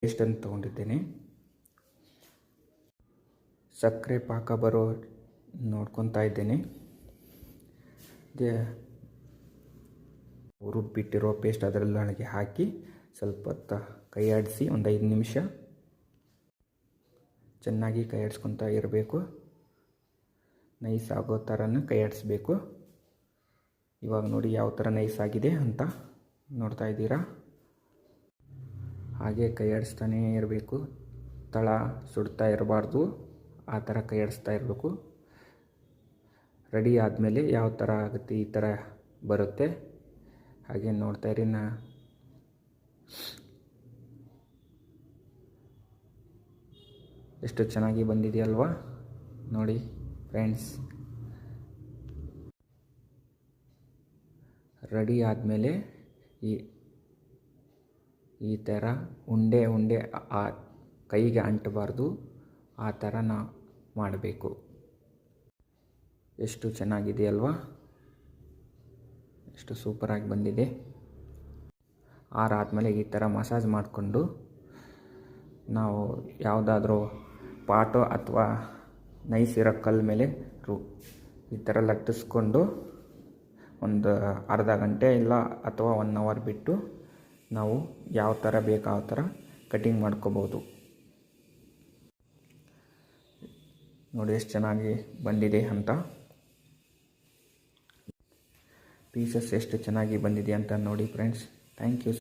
ಪೇಸ್ಟನ್ನು ತೊಗೊಂಡಿದ್ದೇನೆ. ಸಕ್ಕರೆ ಪಾಕ ಬರೋ ನೋಡ್ಕೊತಾ ಇದ್ದೇನೆ. ರುಬ್ಬಿಟ್ಟಿರೋ ಪೇಸ್ಟ್ ಅದರೊಳಗೆ ಹಾಕಿ ಸ್ವಲ್ಪ ಹೊತ್ತು ಕೈ ಆಡಿಸಿ ಒಂದು 5 ನಿಮಿಷ ಚೆನ್ನಾಗಿ ಕೈ ಆಡಿಸ್ಕೊತಾ ಇರಬೇಕು. ನೈಸ್ ಆಗೋ ಥರನೂ ಕೈ ಆಡಿಸ್ಬೇಕು. ಇವಾಗ ನೋಡಿ ಯಾವ ಥರ ನೈಸ್ ಆಗಿದೆ ಅಂತ ನೋಡ್ತಾ ಇದ್ದೀರಾ. ಹಾಗೆ ಕೈ ಆಡಿಸ್ತಾನೇ ಇರಬೇಕು. ತಳ ಸುಡ್ತಾ ಇರಬಾರ್ದು, ಆ ಥರ ಕೈ ಆಡಿಸ್ತಾ ಇರಬೇಕು. ರೆಡಿ ಆದಮೇಲೆ ಯಾವ ಥರ ಆಗುತ್ತೆ, ಈ ಥರ ಬರುತ್ತೆ. ಹಾಗೆ ನೋಡ್ತಾ ಇರಿ. ಎಷ್ಟು ಚೆನ್ನಾಗಿ ಬಂದಿದೆಯಲ್ವಾ ನೋಡಿ ಫ್ರೆಂಡ್ಸ್. ರೆಡಿ ಆದಮೇಲೆ ಈ ಥರ ಉಂಡೆ ಆ ಕೈಗೆ ಅಂಟಬಾರ್ದು, ಆ ಥರ ನಾವು ಮಾಡಬೇಕು. ಎಷ್ಟು ಚೆನ್ನಾಗಿದೆಯಲ್ವಾ, ಎಷ್ಟು ಸೂಪರಾಗಿ ಬಂದಿದೆ. ಆರಾದಮೇಲೆ ಈ ಥರ ಮಸಾಜ್ ಮಾಡಿಕೊಂಡು ನಾವು ಯಾವುದಾದ್ರೂ ಪಾಟು ಅಥವಾ ನೈಸ್ ಇರೋ ಕಲ್ಲ ಮೇಲೆ ಈ ಥರ ಲಟ್ಟಿಸ್ಕೊಂಡು ಒಂದು ಅರ್ಧ ಗಂಟೆ ಇಲ್ಲ ಅಥವಾ 1 ಅವರ್ ಬಿಟ್ಟು ನಾವು ಯಾವ ಥರ ಬೇಕು ಆ ಥರ ಕಟಿಂಗ್ ಮಾಡ್ಕೋಬೋದು. ನೋಡಿ ಎಷ್ಟು ಚೆನ್ನಾಗಿ ಬಂದಿದೆ ಅಂತ. ಪೀಸಸ್ ಎಷ್ಟು ಚೆನ್ನಾಗಿ ಬಂದಿದೆ ಅಂತ ನೋಡಿ ಫ್ರೆಂಡ್ಸ್. Thank you.